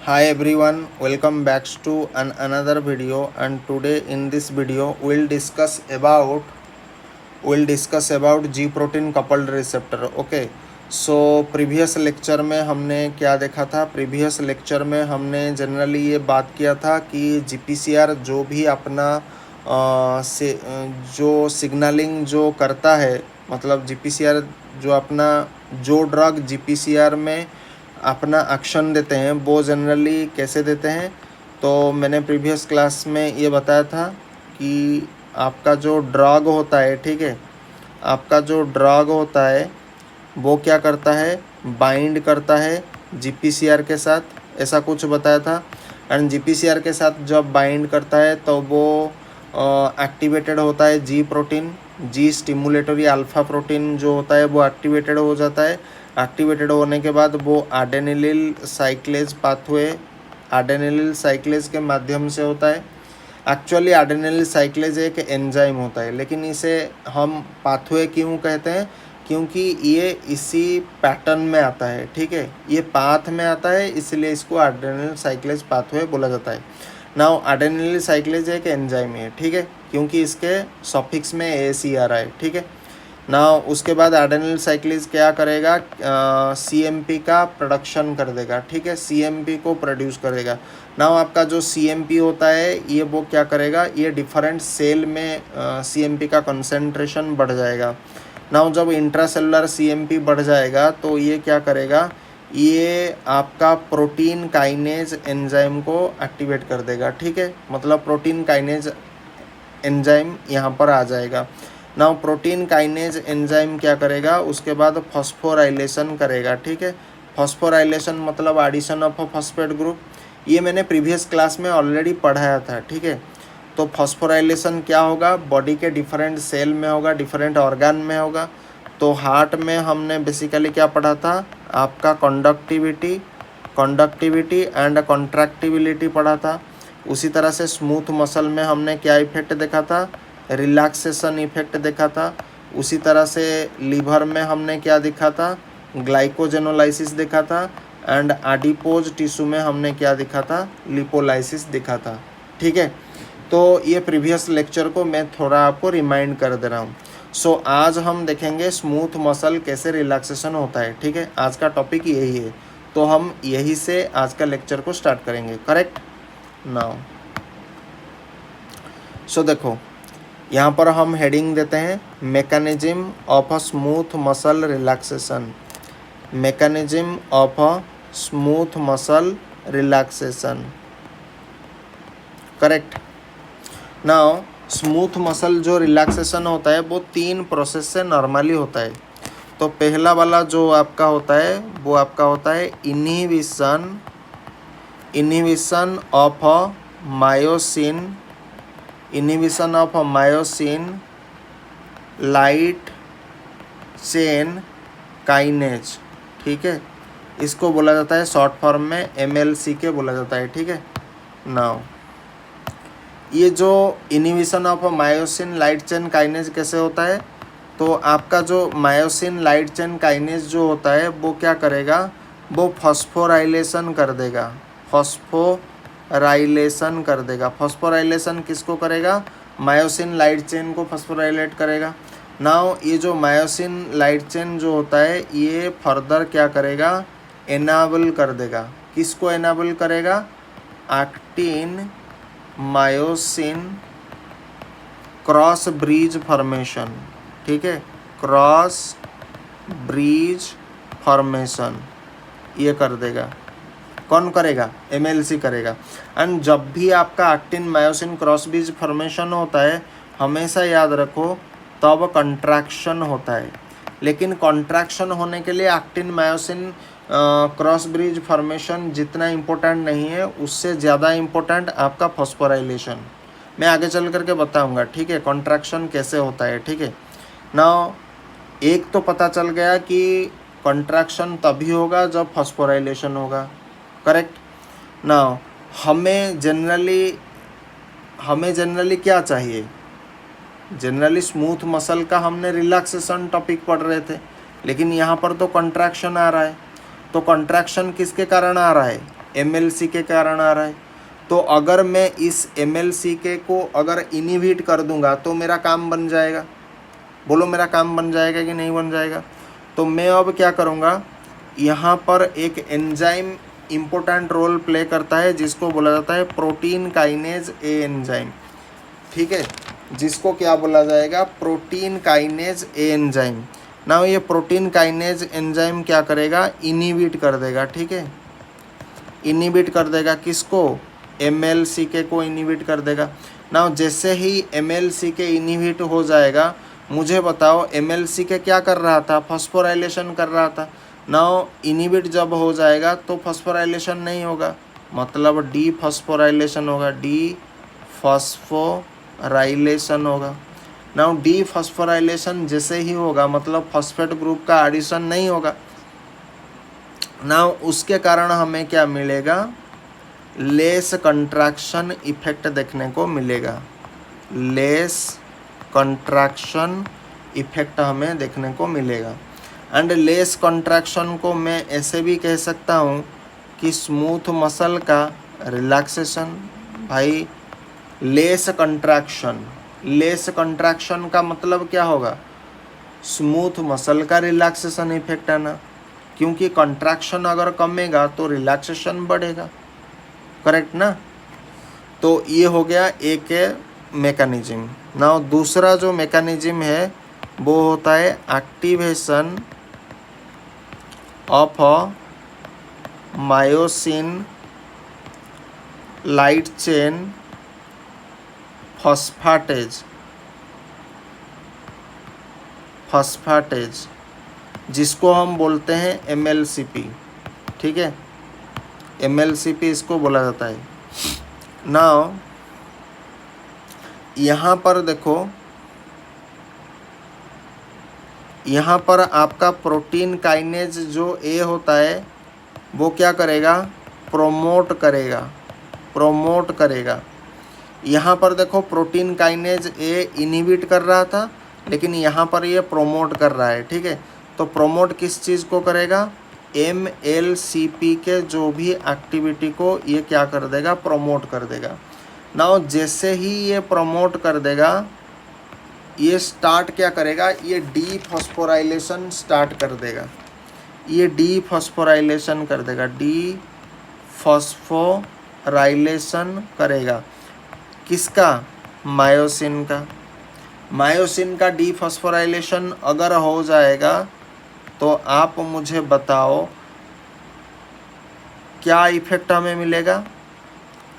Hi everyone, welcome back to another video, and today in this video we'll discuss about G protein coupled receptor. Okay, so previous lecture में हमने क्या देखा था? Previous lecture में हमने generally ये बात किया था कि GPCR जो भी अपना जो सिग्नलिंग जो करता है, मतलब GPCR जो अपना जो ड्रग GPCR में अपना एक्शन देते हैं वो जनरली कैसे देते हैं। तो मैंने प्रीवियस क्लास में ये बताया था कि आपका जो ड्रग होता है, ठीक है, आपका जो ड्रग होता है वो क्या करता है, बाइंड करता है GPCR के साथ, ऐसा कुछ बताया था। एंड GPCR के साथ जब बाइंड करता है तो वो एक्टिवेटेड होता है जी प्रोटीन, जी स्टिमुलेटरी अल्फा प्रोटीन जो होता है वो एक्टिवेटेड हो जाता है। एक्टिवेटेड होने के बाद वो एडेनिलिल साइक्लेज पाथवे, एडेनिलिल साइक्लेज के माध्यम से होता है। एक्चुअली एडेनिलिल साइक्लेज एक एंजाइम होता है, लेकिन इसे हम पाथवे क्यों कहते हैं? क्योंकि ये इसी पैटर्न में आता है, ठीक है, ये पाथ में आता है, इसलिए इसको एडेनिलिल साइक्लेज पाथवे बोला जाता है। नाउ एडेनिलिल साइक्लेज एक एंजाइम है, ठीक है, क्योंकि इसके सफिक्स में ACR आ रहा है, ठीक है। नाउ उसके बाद एडेनिल साइक्लेज क्या करेगा, CMP का प्रोडक्शन कर देगा, ठीक है, CMP को प्रोड्यूस करेगा। नाउ आपका जो CMP होता है ये वो क्या करेगा, ये डिफरेंट सेल में CMP का कंसंट्रेशन बढ़ जाएगा। नाउ जब इंट्रासेलुलर CMP बढ़ जाएगा तो ये क्या करेगा, ये आपका प्रोटीन काइनेज एंजाइम को एक्टिवेट कर देगा, ठीक है, मतलब प्रोटीन काइनेज एंजाइम यहाँ पर आ जाएगा। नाउ प्रोटीन काइनेज एंजाइम क्या करेगा, उसके बाद फॉस्फोराइलेशन करेगा, ठीक है। फॉस्फोराइलेशन मतलब addition of a phosphate group, ये मैंने प्रीवियस क्लास में ऑलरेडी पढ़ाया था, ठीक है। तो फॉस्फोराइलेशन क्या होगा, बॉडी के डिफरेंट सेल में होगा, डिफरेंट ऑर्गन में होगा। तो हार्ट में हमने बेसिकली क्या पढ़ा था, आपका कंडक्टिविटी एंड कॉन्ट्रैक्टिबिलिटी पढ़ा था। उसी तरह से स्मूथ मसल में हमने क्या इफेक्ट देखा था, रिलैक्सेशन इफेक्ट देखा था। उसी तरह से लीवर में हमने क्या देखा था, ग्लाइकोजेनोलाइसिस देखा था। एंड एडिपोज टिश्यू में हमने क्या देखा था, लिपोलाइसिस देखा था, ठीक है। तो ये प्रीवियस लेक्चर को मैं थोड़ा आपको रिमाइंड कर दे रहा हूँ। सो आज हम देखेंगे स्मूथ मसल कैसे रिलैक्सेशन होता है, ठीक है, आज का टॉपिक यही है। तो हम यही से आज का लेक्चर को स्टार्ट करेंगे, करेक्ट। नाउ सो देखो, यहाँ पर हम हेडिंग देते हैं mechanism of a smooth muscle relaxation, mechanism of a smooth muscle relaxation, correct. Now smooth muscle जो रिलैक्सेशन होता है वो 3 प्रोसेस से नॉर्मली होता है। तो पहला वाला जो आपका होता है वो आपका होता है inhibition of a myosin light chain kinase, ठीक है, इसको बोला जाता है शॉर्ट फॉर्म में MLCK बोला जाता है, ठीक है। नाउ ये जो inhibition of myosin light chain kinase कैसे होता है, तो आपका जो मायोसिन लाइट चेन काइनेज जो होता है वो क्या करेगा, वो फॉस्फोराइलेशन कर देगा, फॉस्फोराइलेशन किसको करेगा, मायोसिन लाइट चेन को फॉस्फोराइलेट करेगा। नाउ ये जो मायोसिन लाइट चेन जो होता है ये फर्दर क्या करेगा, एनाबल कर देगा, किसको एनाबल करेगा, actin myosin cross bridge formation, ठीक है, क्रॉस ब्रिज फॉर्मेशन ये कर देगा। कौन करेगा, MLC करेगा। एंड जब भी आपका actin myosin cross bridge formation होता है, हमेशा याद रखो तब कंट्रैक्शन होता है, लेकिन कंट्रैक्शन होने के लिए actin myosin cross bridge formation जितना इम्पोर्टेंट नहीं है, उससे ज़्यादा इम्पोर्टेंट आपका फॉस्फोराइलेशन। मैं आगे चल करके बताऊंगा, ठीक है, कॉन्ट्रैक्शन कैसे होता है, ठीक है। नाउ एक तो पता चल गया कि कॉन्ट्रैक्शन तभी होगा जब फॉस्फोराइलेशन होगा, करेक्ट। नाउ हमें जनरली क्या चाहिए, जनरली स्मूथ मसल का हमने रिलैक्सेशन टॉपिक पढ़ रहे थे, लेकिन यहाँ पर तो कॉन्ट्रैक्शन आ रहा है। तो कॉन्ट्रैक्शन किसके कारण आ रहा है, MLC के कारण आ रहा है। तो अगर मैं इस MLCK को अगर इनहिबिट कर दूंगा तो मेरा काम बन जाएगा। बोलो मेरा काम बन जाएगा कि नहीं बन जाएगा? तो मैं अब क्या करूँगा, यहाँ पर एक एंजाइम इम्पोर्टेंट रोल प्ले करता है जिसको बोला जाता है प्रोटीन काइनेज ए एंजाइम। ठीक है, जिसको क्या बोला जाएगा, प्रोटीन काइनेज ए एंजाइम। ना ये प्रोटीन काइनेज एंजाइम क्या करेगा, इनहिबिट कर देगा। ठीक है, इनहिबिट कर देगा किसको, MLCK को इनहिबिट कर देगा। ना जैसे ही MLCK इनहिबिट हो जाएगा, मुझे बताओ MLCK क्या कर रहा था, फॉस्फोराइलेशन कर रहा था। नाउ इनहिबिट जब हो जाएगा तो फॉस्फोराइलेशन नहीं होगा, मतलब डीफॉस्फोराइलेशन होगा, डीफॉस्फोराइलेशन होगा। नाउ डीफॉस्फोराइलेशन जैसे ही होगा मतलब फॉस्फेट ग्रुप का एडिशन नहीं होगा। नाउ उसके कारण हमें क्या मिलेगा, लेस कंट्रैक्शन इफेक्ट देखने को मिलेगा। लेस कंट्रैक्शन इफेक्ट हमें देखने को मिलेगा। एंड लेस कंट्रैक्शन को मैं ऐसे भी कह सकता हूँ कि स्मूथ मसल का रिलैक्सेशन। भाई लेस कंट्रैक्शन का मतलब क्या होगा, स्मूथ मसल का रिलैक्सेशन इफेक्ट है ना, क्योंकि कंट्रैक्शन अगर कमेगा तो रिलैक्सेशन बढ़ेगा, करेक्ट ना। तो ये हो गया एक मैकेनिज्म। नाउ दूसरा जो मैकेनिज्म है वो होता है activation of myosin light chain phosphatase, जिसको हम बोलते हैं MLCP। ठीक है, MLCP इसको बोला जाता है। नाउ यहाँ पर देखो, यहाँ पर आपका प्रोटीन काइनेज जो A होता है वो क्या करेगा, प्रोमोट करेगा। यहाँ पर देखो प्रोटीन काइनेज A इनहिबिट कर रहा था, लेकिन यहाँ पर ये प्रोमोट कर रहा है। ठीक है, तो प्रोमोट किस चीज़ को करेगा, MLCP के जो भी एक्टिविटी को ये क्या कर देगा, प्रोमोट कर देगा। नाउ जैसे ही ये प्रमोट कर देगा, ये स्टार्ट क्या करेगा, ये डीफॉस्फोराइलेशन स्टार्ट कर देगा। ये डीफॉस्फोराइलेशन कर देगा, डीफॉस्फोराइलेशन करेगा किसका, मायोसिन का। मायोसिन का डीफॉस्फोराइलेशन अगर हो जाएगा तो आप मुझे बताओ क्या इफेक्ट हमें मिलेगा,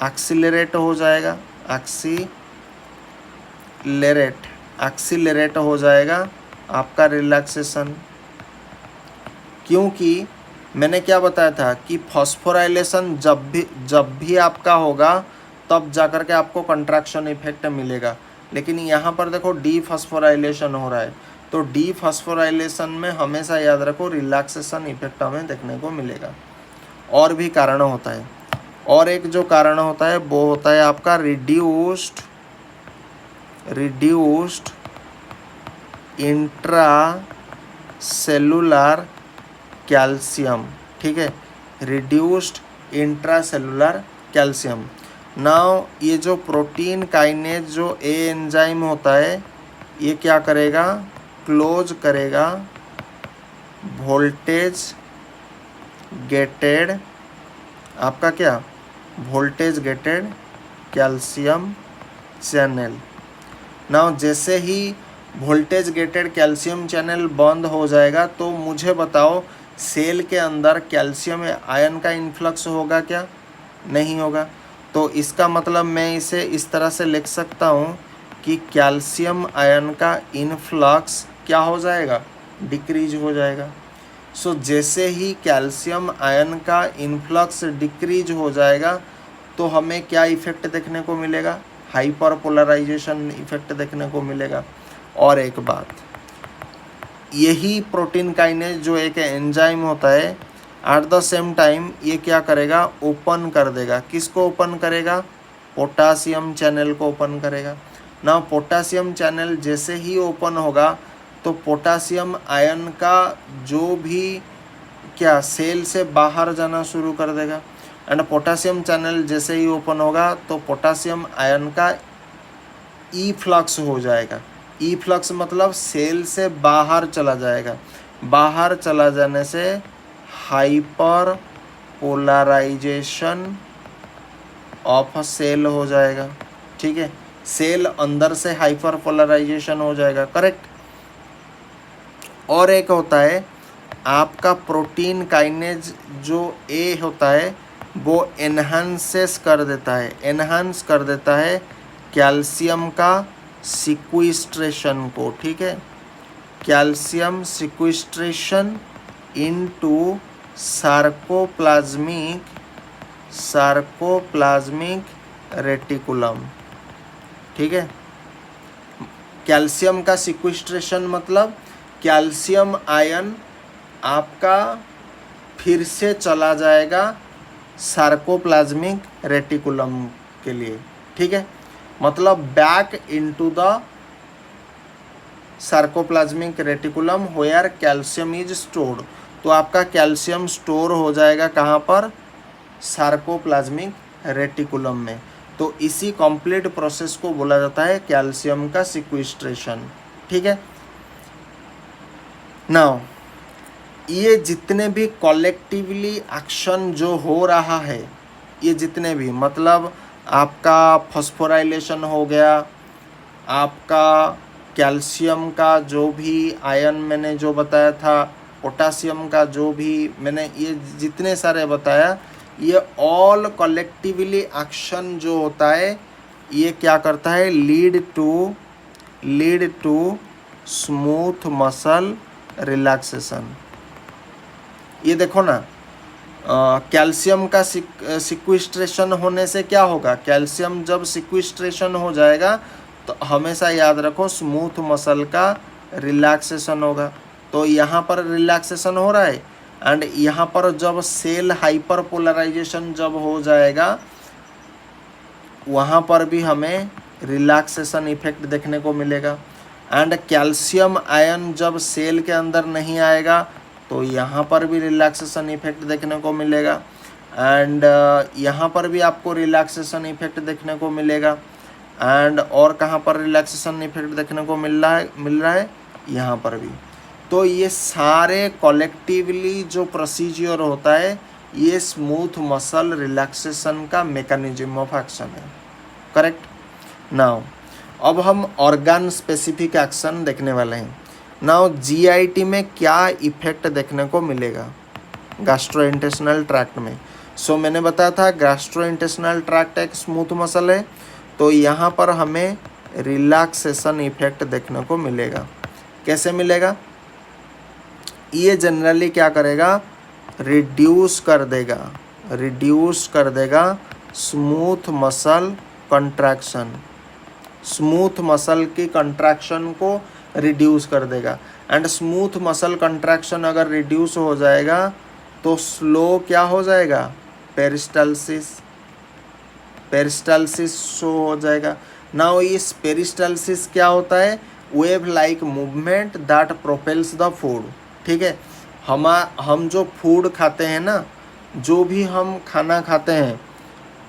एक्सीलरेट हो जाएगा, एक्सीलरेट हो जाएगा आपका रिलैक्सेशन। क्योंकि मैंने क्या बताया था कि फॉस्फोराइलेशन जब भी आपका होगा तब जाकर के आपको कंट्रैक्शन इफेक्ट मिलेगा। लेकिन यहाँ पर देखो डीफॉस्फोराइलेशन हो रहा है, तो डीफॉस्फोराइलेशन में हमेशा याद रखो रिलैक्सेशन इफेक्ट हमें देखने को मिलेगा। और भी कारण होता है, और एक जो कारण होता है वो होता है आपका रिड्यूस्ड इंट्रासेलुलर कैल्शियम। ठीक है, रिड्यूस्ड इंट्रासेलुलर कैल्शियम। नाउ ये जो प्रोटीन काइनेज जो ए एंजाइम होता है, ये क्या करेगा, क्लोज करेगा वोल्टेज गेटेड, आपका क्या, voltage gated calcium channel. Now जैसे ही वोल्टेज गेटेड कैल्शियम चैनल बंद हो जाएगा तो मुझे बताओ सेल के अंदर कैल्शियम आयन का इन्फ्लक्स होगा क्या, नहीं होगा। तो इसका मतलब मैं इसे इस तरह से लिख सकता हूँ कि कैल्शियम आयन का इन्फ्लक्स क्या हो जाएगा, डिक्रीज हो जाएगा। सो जैसे ही कैल्शियम आयन का इन्फ्लक्स डिक्रीज हो जाएगा तो हमें क्या इफेक्ट देखने को मिलेगा, हाइपर पोलराइजेशन इफेक्ट देखने को मिलेगा। और एक बात, यही प्रोटीन काइनेज जो एक एंजाइम होता है, एट द सेम टाइम ये क्या करेगा, ओपन कर देगा, किसको ओपन करेगा, पोटासियम चैनल को ओपन करेगा। ना पोटासियम चैनल जैसे ही ओपन होगा तो पोटासियम आयन का जो भी क्या सेल से बाहर जाना शुरू कर देगा। एंड पोटासियम चैनल जैसे ही ओपन होगा तो पोटासियम आयन का ई फ्लक्स हो जाएगा। ई फ्लक्स मतलब सेल से बाहर चला जाएगा। बाहर चला जाने से हाइपर पोलराइजेशन ऑफ सेल हो जाएगा। ठीक है, सेल अंदर से हाइपर पोलराइजेशन हो जाएगा, करेक्ट। और एक होता है आपका प्रोटीन काइनेज जो ए होता है वो एनहांसेस कर देता है, एनहांस कर देता है कैल्शियम का सिक्विस्ट्रेशन को। ठीक है, कैल्शियम सिक्विस्ट्रेशन इनटू सार्कोप्लाज्मिक रेटिकुलम। ठीक है, कैल्शियम का सिक्विस्ट्रेशन मतलब कैल्शियम आयन आपका फिर से चला जाएगा सार्कोप्लाज्मिक रेटिकुलम के लिए। ठीक है, मतलब back into the sarcoplasmic reticulum where calcium is stored. तो आपका कैल्शियम स्टोर हो जाएगा कहाँ पर? सार्कोप्लाज्मिक रेटिकुलम में। तो इसी कंप्लीट प्रोसेस को बोला जाता है कैल्शियम का सिक्विस्ट्रेशन। ठीक है, नाउ ये जितने भी कलेक्टिवली एक्शन जो हो रहा है, ये जितने भी मतलब आपका फॉस्फोराइलेशन हो गया, आपका कैल्शियम का जो भी आयन मैंने जो बताया था, पोटासियम का जो भी मैंने ये जितने सारे बताया, ये ऑल कलेक्टिवली एक्शन जो होता है ये क्या करता है? Lead to smooth muscle relaxation. ये देखो ना, कैल्शियम का सिक्विस्ट्रेशन होने से क्या होगा? कैल्शियम जब सिक्विस्ट्रेशन हो जाएगा तो हमेशा याद रखो स्मूथ मसल का रिलैक्सेशन होगा। तो यहाँ पर रिलैक्सेशन हो रहा है एंड यहाँ पर जब सेल हाइपर पोलराइजेशन जब हो जाएगा वहाँ पर भी हमें रिलैक्सेशन इफेक्ट देखने को मिलेगा। एंड कैल्शियम आयन जब सेल के अंदर नहीं आएगा तो यहाँ पर भी रिलैक्सेशन इफेक्ट देखने को मिलेगा। एंड यहाँ पर भी आपको रिलैक्सेशन इफेक्ट देखने को मिलेगा। एंड और कहाँ पर रिलैक्सेशन इफेक्ट देखने को मिल रहा है यहाँ पर भी। तो ये सारे कलेक्टिवली जो प्रोसीजर होता है ये स्मूथ मसल रिलैक्सेशन का मैकेनिज्म ऑफ एक्शन है, करेक्ट। नाउ अब हम ऑर्गन स्पेसिफिक एक्शन देखने वाले हैं। नाउ जीआईटी में क्या इफेक्ट देखने को मिलेगा गैस्ट्रोइंटेस्टिनल ट्रैक्ट में? सो मैंने बताया था गैस्ट्रोइंटेस्टिनल ट्रैक्ट एक स्मूथ मसल है, तो यहाँ पर हमें रिलैक्सेशन इफेक्ट देखने को मिलेगा। कैसे मिलेगा? ये जनरली क्या करेगा? रिड्यूस कर देगा smooth muscle contraction, smooth muscle की कंट्रैक्शन को रिड्यूस कर देगा। एंड स्मूथ मसल कंट्रैक्शन अगर रिड्यूस हो जाएगा तो स्लो क्या हो जाएगा? पेरिस्टाल्सिस शो हो जाएगा। नाउ इस पेरिस्टाल्सिस क्या होता है? Wave like movement that propels the food. ठीक है, हम जो फूड खाते हैं ना, जो भी हम खाना खाते हैं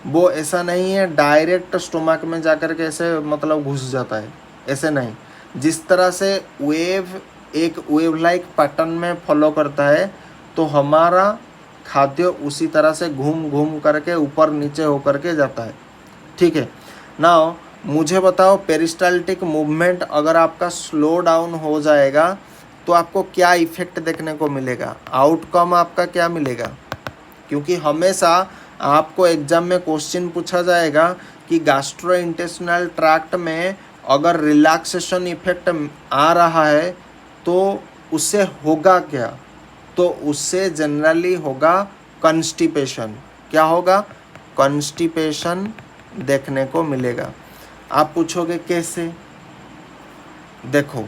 वो ऐसा नहीं है डायरेक्ट स्टोमक में जाकर के ऐसे मतलब घुस जाता है, ऐसे नहीं। जिस तरह से वेव एक वेव लाइक पैटर्न में फॉलो करता है तो हमारा खाद्य उसी तरह से घूम घूम करके ऊपर नीचे होकर के जाता है। ठीक है, नाउ मुझे बताओ पेरिस्टाल्टिक मूवमेंट अगर आपका स्लो डाउन हो जाएगा तो आपको क्या इफेक्ट देखने को मिलेगा? आउटकम आपका क्या मिलेगा? क्योंकि हमेशा आपको एग्जाम में क्वेश्चन पूछा जाएगा कि गैस्ट्रोइंटेस्टिनल ट्रैक्ट में अगर रिलैक्सेशन इफेक्ट आ रहा है तो उससे होगा क्या? तो उससे जनरली होगा कॉन्स्टिपेशन। क्या होगा? कॉन्स्टिपेशन देखने को मिलेगा। आप पूछोगे कैसे? देखो,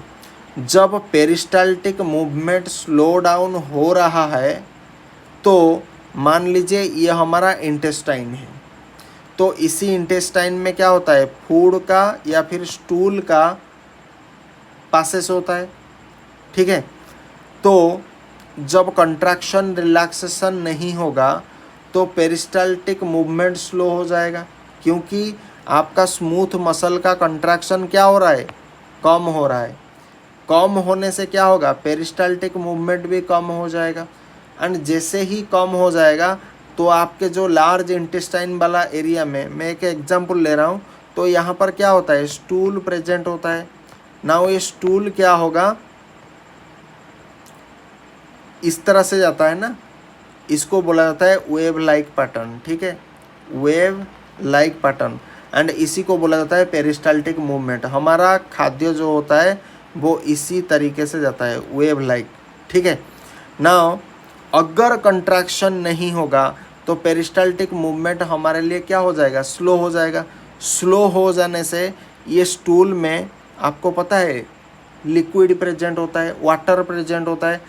जब पेरिस्टाल्टिक मूवमेंट स्लो डाउन हो रहा है तो मान लीजिए ये हमारा इंटेस्टाइन है, तो इसी इंटेस्टाइन में क्या होता है? फूड का या फिर स्टूल का पासेस होता है। ठीक है, तो जब कंट्रैक्शन रिलैक्सेशन नहीं होगा तो पेरिस्टाल्टिक मूवमेंट स्लो हो जाएगा, क्योंकि आपका स्मूथ मसल का कंट्रैक्शन क्या हो रहा है, कम हो रहा है। कम होने से क्या होगा, पेरिस्टाल्टिक मूवमेंट भी कम हो जाएगा। एंड जैसे ही कम हो जाएगा तो आपके जो लार्ज इंटेस्टाइन वाला एरिया में, मैं एक एग्जांपल ले रहा हूँ, तो यहाँ पर क्या होता है, स्टूल प्रेजेंट होता है। नाउ ये स्टूल क्या होगा, इस तरह से जाता है ना, इसको बोला जाता है वेव लाइक पैटर्न, ठीक है, वेव लाइक पैटर्न। एंड इसी को बोला जाता है पेरिस्टाल्टिक मूवमेंट। हमारा खाद्य जो होता है वो इसी तरीके से जाता है, वेव लाइक, ठीक है। नाउ अगर कंट्रैक्शन नहीं होगा तो पेरिस्टाल्टिक मूवमेंट हमारे लिए क्या हो जाएगा, स्लो हो जाएगा। स्लो हो जाने से ये स्टूल में आपको पता है लिक्विड प्रेजेंट होता है, वाटर प्रेजेंट होता है,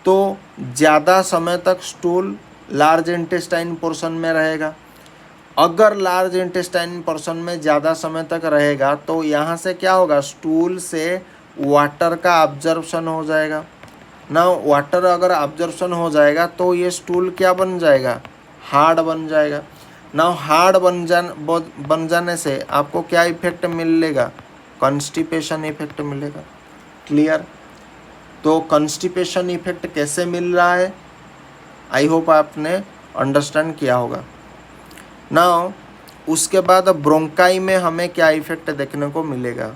तो ज़्यादा समय तक स्टूल लार्ज इंटेस्टाइन पोर्शन में रहेगा। अगर लार्ज इंटेस्टाइन पोर्शन में ज़्यादा समय तक रहेगा तो यहाँ से क्या होगा, स्टूल से वाटर का अब्जर्प्शन हो जाएगा ना। वाटर अगर अब्जर्प्शन हो जाएगा तो ये स्टूल क्या बन जाएगा, हार्ड बन जाएगा ना। हार्ड बन जाने से आपको क्या इफेक्ट मिलेगा, कॉन्स्टिपेशन इफेक्ट मिलेगा। क्लियर। तो कॉन्स्टिपेशन इफेक्ट कैसे मिल रहा है, आई होप आपने अंडरस्टैंड किया होगा। नाउ उसके बाद ब्रोंकाई में हमें क्या इफेक्ट देखने को मिलेगा,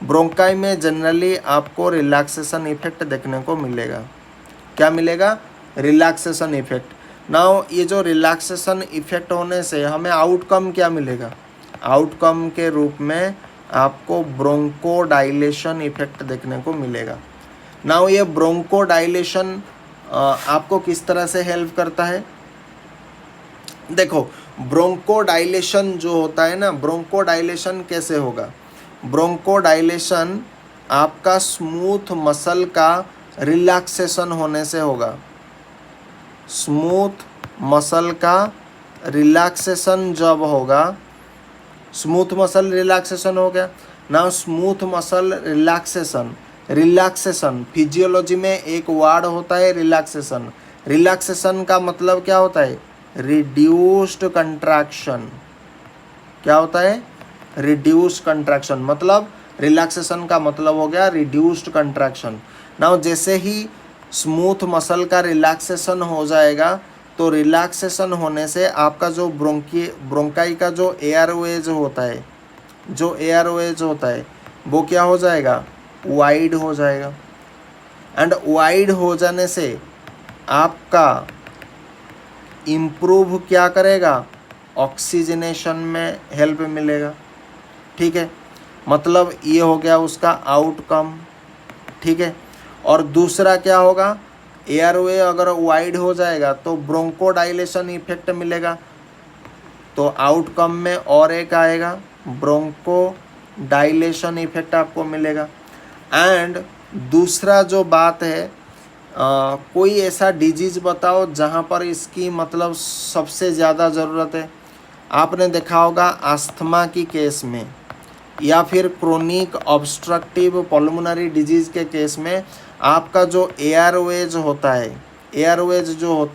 ब्रोंकाई में जनरली आपको रिलैक्सेशन इफेक्ट देखने को मिलेगा। क्या मिलेगा, रिलैक्सेशन इफेक्ट। नाउ ये जो रिलैक्सेशन इफेक्ट होने से हमें आउटकम क्या मिलेगा, आउटकम के रूप में आपको ब्रोंकोडाइलेशन इफेक्ट देखने को मिलेगा। नाउ ये ब्रोंकोडाइलेशन आपको किस तरह से हेल्प करता है, देखो ब्रोंकोडाइलेशन जो होता है ना, ब्रोंकोडाइलेशन कैसे होगा, ब्रोंकोडाइलेशन आपका स्मूथ मसल का रिलैक्सेशन होने से होगा। स्मूथ मसल का रिलैक्सेशन जब होगा, स्मूथ मसल रिलैक्सेशन हो गया ना। स्मूथ मसल रिलैक्सेशन फिजियोलॉजी में एक वर्ड होता है रिलैक्सेशन। रिलैक्सेशन का मतलब क्या होता है, रिड्यूस्ड कंट्रैक्शन। क्या होता है, रिड्यूस्ड कंट्रैक्शन, मतलब रिलैक्सेशन का मतलब हो गया रिड्यूस्ड कंट्रैक्शन। नाउ जैसे ही स्मूथ मसल का रिलैक्सेशन हो जाएगा तो रिलैक्सेशन होने से आपका जो ब्रोंकाई का जो एयरवेज होता है, वो क्या हो जाएगा, वाइड हो जाएगा। एंड वाइड हो जाने से आपका इम्प्रूव क्या करेगा, ऑक्सीजनेशन में हेल्प मिलेगा, ठीक है। मतलब ये हो गया उसका आउटकम, ठीक है। और दूसरा क्या होगा, एयरवे अगर वाइड हो जाएगा तो ब्रोंकोडाइलेशन इफेक्ट मिलेगा, तो आउटकम में और एक आएगा ब्रोंकोडाइलेशन इफेक्ट आपको मिलेगा। एंड दूसरा जो बात है, कोई ऐसा डिजीज़ बताओ जहाँ पर इसकी मतलब सबसे ज़्यादा ज़रूरत है। आपने देखा होगा अस्थमा की केस में या फिर क्रोनिक ऑब्स्ट्रक्टिव पल्मोनरी डिजीज़ के केस में आपका जो एयरवेज होता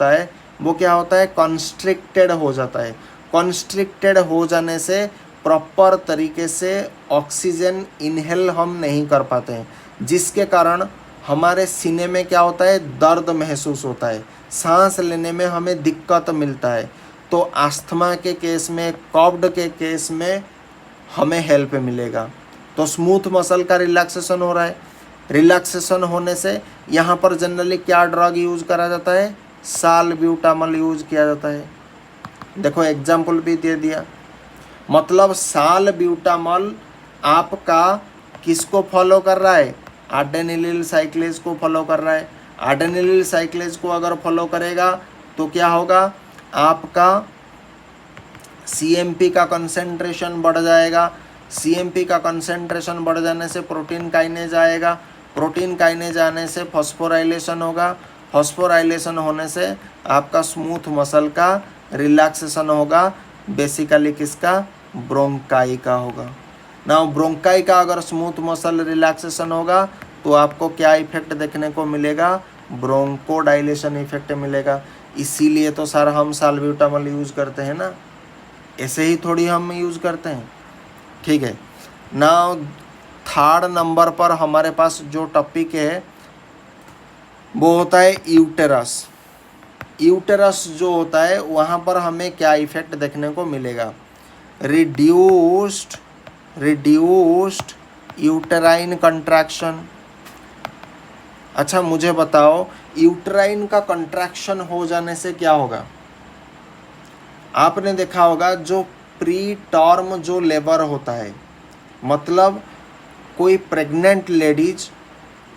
है वो क्या होता है, कॉन्स्ट्रिक्टेड हो जाता है। कॉन्स्ट्रिक्टेड हो जाने से प्रॉपर तरीके से ऑक्सीजन इनहेल हम नहीं कर पाते हैं, जिसके कारण हमारे सीने में क्या होता है, दर्द महसूस होता है, सांस लेने में हमें दिक्कत मिलता है। तो अस्थमा के केस में, कॉफ्ड के केस में हमें हेल्प मिलेगा। तो स्मूथ मसल का रिलैक्सेशन हो रहा है, रिलैक्सेशन होने से यहाँ पर जनरली क्या ड्रग यूज़ करा जाता है, सालब्यूटामॉल यूज़ किया जाता है। देखो एग्जाम्पल भी दे दिया, मतलब सालब्यूटामॉल आपका किसको फॉलो कर रहा है, एडेनिलिल साइक्लेज को फॉलो कर रहा है। एडेनिलिल साइक्लेज को अगर फॉलो करेगा तो क्या होगा, आपका सीएमपी का कंसंट्रेशन बढ़ जाएगा। सीएमपी का कंसंट्रेशन बढ़ जाने से प्रोटीन काइनेज आएगा, प्रोटीन काइनेज आने से फॉस्फोराइलेशन होगा, फॉस्फोराइलेशन होने से आपका स्मूथ मसल का रिलैक्सेशन होगा, बेसिकली किसका, ब्रोंकाई का होगा ना। ब्रोंकाई का अगर स्मूथ मसल रिलैक्सेशन होगा तो आपको क्या इफेक्ट देखने को मिलेगा, ब्रोंकोडाइलेशन इफेक्ट मिलेगा। इसीलिए तो सर हम साल्ब्यूटामॉल यूज़ करते हैं ना, ऐसे ही थोड़ी हम यूज़ करते हैं। ठीक है, नाउ थर्ड नंबर पर हमारे पास जो टॉपिक है वो होता है यूटेरस। यूटेरस जो होता है वहाँ पर हमें क्या इफेक्ट देखने को मिलेगा? Reduced uterine contraction. अच्छा मुझे बताओ, यूटेराइन का कंट्रैक्शन हो जाने से क्या होगा? आपने देखा होगा जो प्री टर्म जो लेबर होता है, मतलब कोई प्रेग्नेंट लेडीज,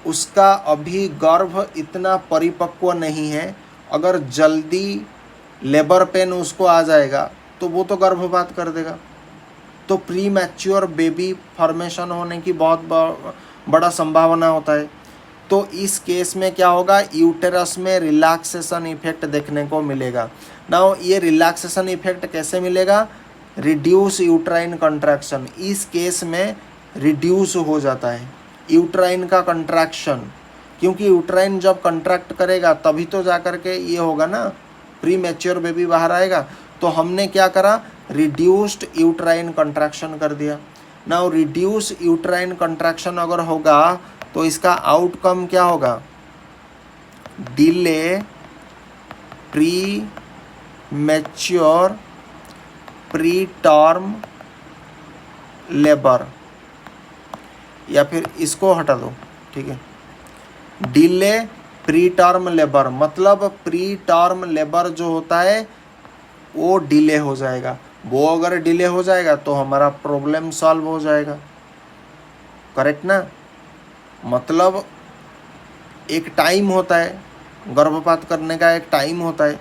उसका अभी गर्भ इतना परिपक्व नहीं है, अगर जल्दी लेबर पेन उसको आ जाएगा तो वो तो गर्भपात कर देगा। तो प्री मैच्योर बेबी फॉर्मेशन होने की बहुत बड़ा संभावना होता है। तो इस केस में क्या होगा? यूटेरस में रिलैक्सेशन इफेक्ट देखने को मिलेगा। नाउ ये रिलैक्सेशन इफेक्ट कैसे मिलेगा? रिड्यूस यूट्राइन कंट्रैक्शन, इस केस में रिड्यूस हो जाता है यूट्राइन का कंट्रैक्शन, क्योंकि यूट्राइन जब कंट्रैक्ट करेगा तभी तो जा कर के ये होगा ना, प्री मैच्योर बेबी बाहर आएगा। तो हमने क्या करा? रिड्यूस्ड यूट्राइन कंट्रैक्शन कर दिया। नाउ रिड्यूस यूट्राइन कंट्रैक्शन अगर होगा तो इसका आउटकम क्या होगा? Delay pre mature pre term labour, या फिर इसको हटा दो, ठीक है, डिले प्री टर्म लेबर, मतलब प्री टर्म लेबर जो होता है वो डिले हो जाएगा। वो अगर डिले हो जाएगा तो हमारा प्रॉब्लम सॉल्व हो जाएगा, करेक्ट ना? मतलब एक टाइम होता है, गर्भपात करने का एक टाइम होता है,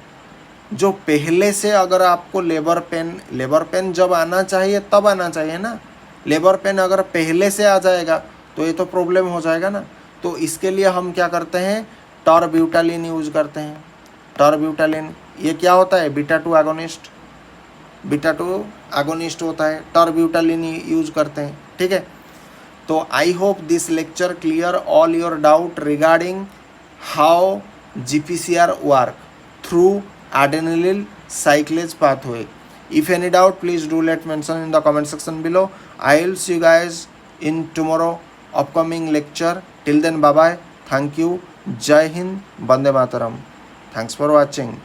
जो पहले से अगर आपको लेबर पेन जब आना चाहिए तब आना चाहिए ना, लेबर पेन अगर पहले से आ जाएगा तो ये तो प्रॉब्लम हो जाएगा ना। तो इसके लिए हम क्या करते हैं? टॉरब्यूटालिन यूज़ करते हैं। टॉरब्यूटालिन ये क्या होता है? बीटा-2 एगोनिस्ट होता है, टॉरब्यूटालिन यूज़ करते हैं, ठीक है। तो I hope this lecture clear all your doubt regarding how GPCR work through adenylyl cyclase pathway. If any doubt, please do let mention in the comment section below. I'll see you guys in tomorrow upcoming lecture. Till then, bye bye. Thank you. Jai Hind. Bande Mataram. Thanks for watching.